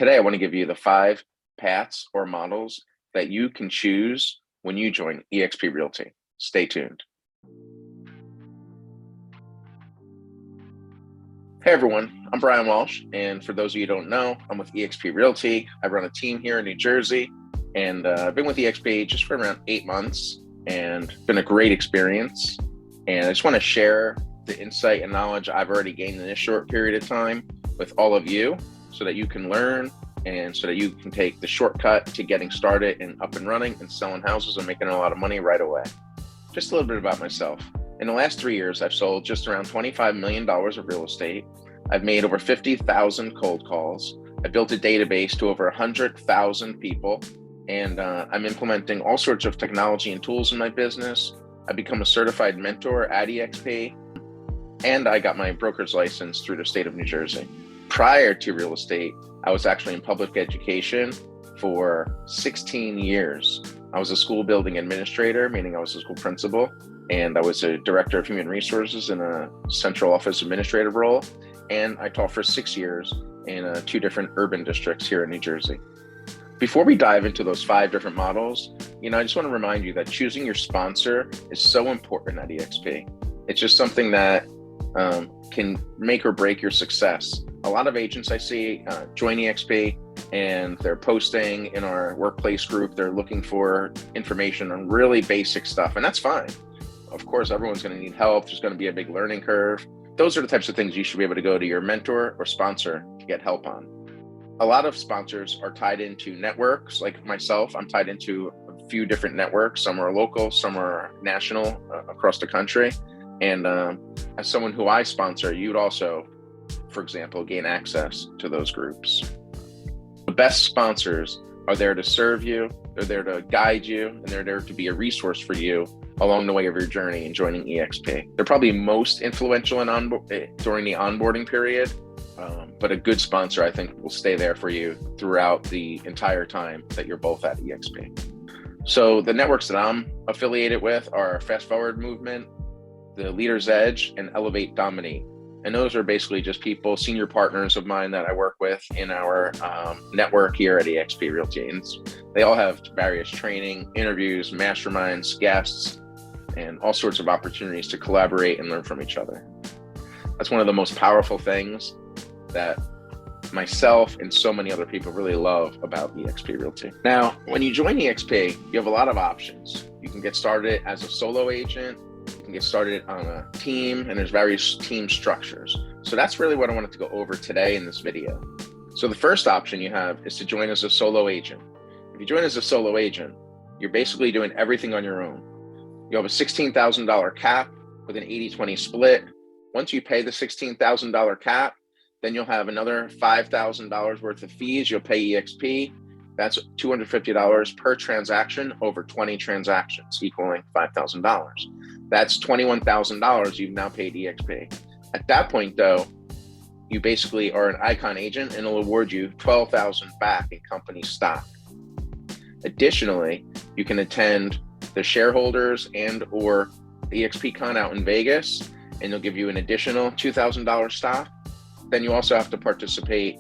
Today, I want to give you the 5 paths or models that you can choose when you join eXp Realty. Stay tuned. Hey everyone, I'm Brian Walsh, and for those of you who don't know, I'm with eXp Realty. I run a team here in New Jersey, and I've been with eXp just for around 8 months, and it's been a great experience. And I just want to share the insight and knowledge I've already gained in this short period of time with all of you, so that you can learn and so that you can take the shortcut to getting started and up and running and selling houses and making a lot of money right away. Just a little bit about myself. In the last 3 years, I've sold just around $25 million of real estate. I've made over 50,000 cold calls. I built a database to over 100,000 people, and I'm implementing all sorts of technology and tools in my business. I've become a certified mentor at eXp, and I got my broker's license through the state of New Jersey. Prior to real estate, I was actually in public education for 16 years. I was a school building administrator, meaning I was a school principal, and I was a director of human resources in a central office administrative role. And I taught for 6 years in 2 different urban districts here in New Jersey. Before we dive into those 5 different models, I just want to remind you that choosing your sponsor is so important at eXp. It's just something that can make or break your success. A lot of agents I see join eXp and they're posting in our workplace group. They're looking for information on really basic stuff, and that's fine. Of course, everyone's going to need help. There's going to be a big learning curve. Those are the types of things you should be able to go to your mentor or sponsor to get help on. A lot of sponsors are tied into networks. Like myself, I'm tied into a few different networks. Some are local, some are national across the country. And as someone who I sponsor, you'd also, for example, gain access to those groups. The best sponsors are there to serve you, they're there to guide you, and they're there to be a resource for you along the way of your journey in joining eXp. They're probably most influential during the onboarding period, but a good sponsor, I think, will stay there for you throughout the entire time that you're both at eXp. So the networks that I'm affiliated with are Fast Forward Movement, the Leader's Edge, and Elevate Dominate. And those are basically just people, senior partners of mine that I work with in our network here at eXp Realty. And they all have various training, interviews, masterminds, guests, and all sorts of opportunities to collaborate and learn from each other. That's one of the most powerful things that myself and so many other people really love about eXp Realty. Now, when you join eXp, you have a lot of options. You can get started as a solo agent. You can get started on a team, and there's various team structures. So that's really what I wanted to go over today in this video. So the first option you have is to join as a solo agent. If you join as a solo agent, you're basically doing everything on your own. You have a $16,000 cap with an 80-20 split. Once you pay the $16,000 cap, then you'll have another $5,000 worth of fees you'll pay eXp. That's $250 per transaction over 20 transactions, equaling $5,000. That's $21,000 you've now paid eXp. At that point, though, you basically are an icon agent, and it'll award you $12,000 back in company stock. Additionally, you can attend the shareholders and or the eXpCon out in Vegas, and they'll give you an additional $2,000 stock. Then you also have to participate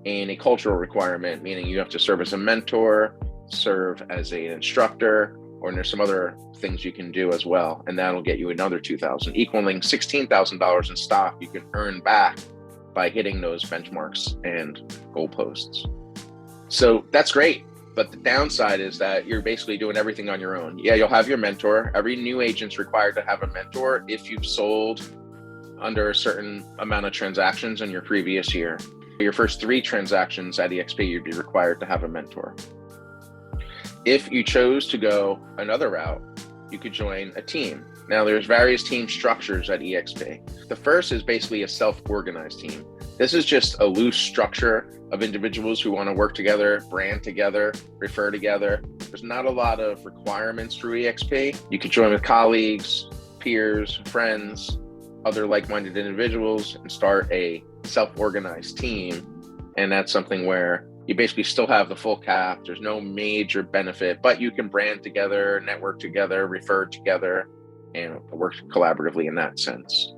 in a cultural requirement, meaning you have to serve as a mentor, serve as an instructor, or there's some other things you can do as well. And that'll get you another $2,000, equaling $16,000 in stock you can earn back by hitting those benchmarks and goalposts. So that's great. But the downside is that you're basically doing everything on your own. Yeah, you'll have your mentor. Every new agent's required to have a mentor if you've sold under a certain amount of transactions in your previous year. Your first 3 transactions at eXp, you'd be required to have a mentor. If you chose to go another route, you could join a team. Now, there's various team structures at eXp. The first is basically a self-organized team. This is just a loose structure of individuals who want to work together, brand together, refer together. There's not a lot of requirements through eXp. You could join with colleagues, peers, friends, other like-minded individuals, and start a self-organized team. And that's something where you basically still have the full cap. There's no major benefit, but you can brand together, network together, refer together, and work collaboratively in that sense.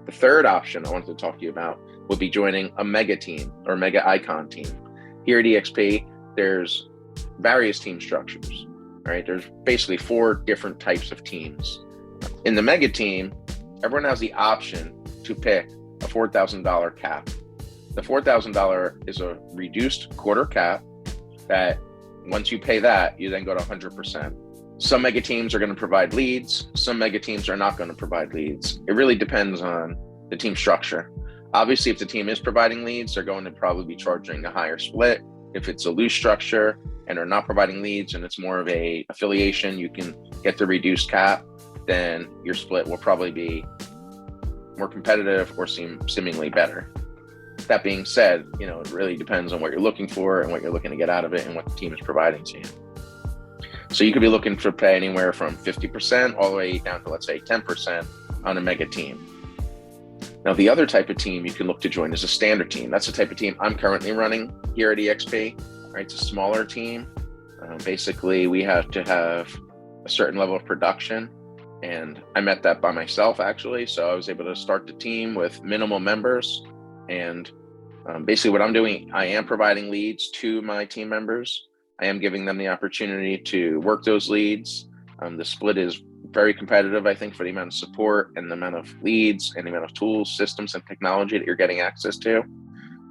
The third option I wanted to talk to you about would be joining a mega team or mega icon team. Here at eXp, there's various team structures, right? There's basically 4 different types of teams. In the mega team, everyone has the option to pick a $4,000 cap. The $4,000 is a reduced quarter cap that once you pay that, you then go to 100%. Some mega teams are going to provide leads. Some mega teams are not going to provide leads. It really depends on the team structure. Obviously, if the team is providing leads, they're going to probably be charging a higher split. If it's a loose structure and they're not providing leads and it's more of a affiliation, you can get the reduced cap, then your split will probably be more competitive or seemingly better. That being said, it really depends on what you're looking for and what you're looking to get out of it and what the team is providing to you. So you could be looking to pay anywhere from 50% all the way down to, let's say, 10% on a mega team. Now, the other type of team you can look to join is a standard team. That's the type of team I'm currently running here at eXp. Right? It's a smaller team. Basically, we have to have a certain level of production, and I met that by myself, actually. So I was able to start the team with minimal members, and basically what I'm doing, I am providing leads to my team members. I am giving them the opportunity to work those leads. The split is very competitive, I think, for the amount of support and the amount of leads and the amount of tools, systems, and technology that you're getting access to.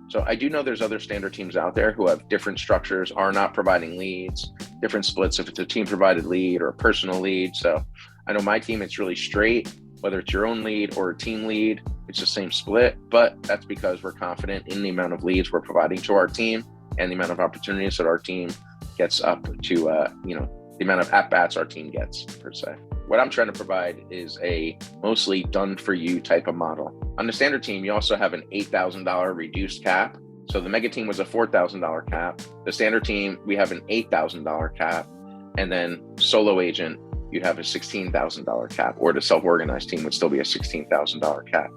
So I do know there's other standard teams out there who have different structures, are not providing leads, different splits if it's a team provided lead or a personal lead. So I know my team, it's really straight, whether it's your own lead or a team lead, it's the same split, but that's because we're confident in the amount of leads we're providing to our team and the amount of opportunities that our team gets up to, the amount of at-bats our team gets, per se. What I'm trying to provide is a mostly done-for-you type of model. On the standard team, you also have an $8,000 reduced cap. So the mega team was a $4,000 cap. The standard team, we have an $8,000 cap. And then solo agent, you have a $16,000 cap, or the self-organized team would still be a $16,000 cap.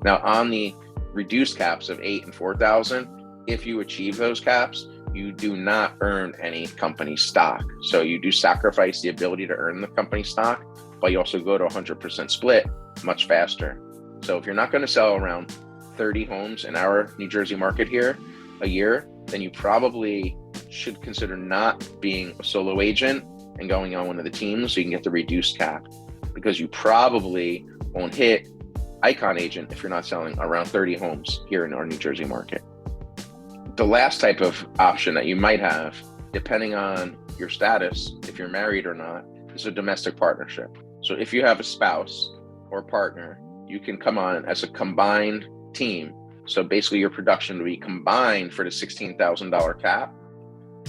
Now, on the reduced caps of 8 and 4,000, if you achieve those caps, you do not earn any company stock. So you do sacrifice the ability to earn the company stock, but you also go to 100% split much faster. So if you're not going to sell around 30 homes in our New Jersey market here a year, then you probably should consider not being a solo agent and going on one of the teams so you can get the reduced cap, because you probably won't hit icon agent if you're not selling around 30 homes here in our New Jersey market. The last type of option that you might have, depending on your status, if you're married or not, is a domestic partnership. So if you have a spouse or partner, you can come on as a combined team. So basically your production would be combined for the $16,000 cap,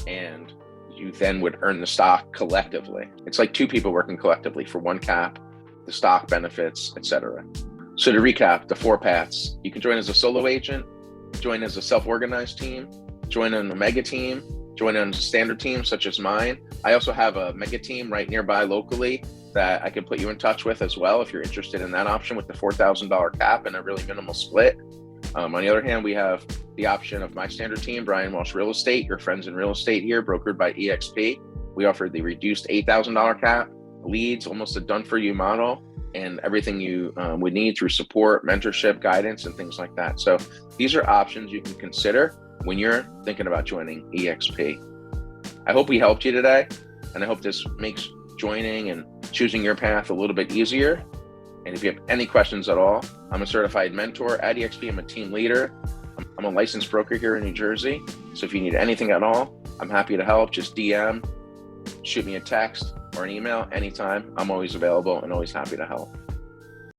and you then would earn the stock collectively. It's like 2 people working collectively for 1 cap, the stock benefits, etc. So to recap, the 4 paths: you can join as a solo agent, join as a self-organized team, join on a mega team, join on a standard team such as mine. I also have a mega team right nearby locally that I can put you in touch with as well if you're interested in that option with the $4,000 cap and a really minimal split. On the other hand, we have the option of my standard team, Brian Walsh Real Estate, your friends in real estate here, brokered by eXp. We offer the reduced $8,000 cap, leads, almost a done-for-you model, and everything you would need through support, mentorship, guidance, and things like that. So these are options you can consider when you're thinking about joining eXp. I hope we helped you today, and I hope this makes joining and choosing your path a little bit easier. And if you have any questions at all, I'm a certified mentor at eXp. I'm a team leader. I'm a licensed broker here in New Jersey. So if you need anything at all, I'm happy to help. Just DM, shoot me a text or an email anytime. I'm always available and always happy to help.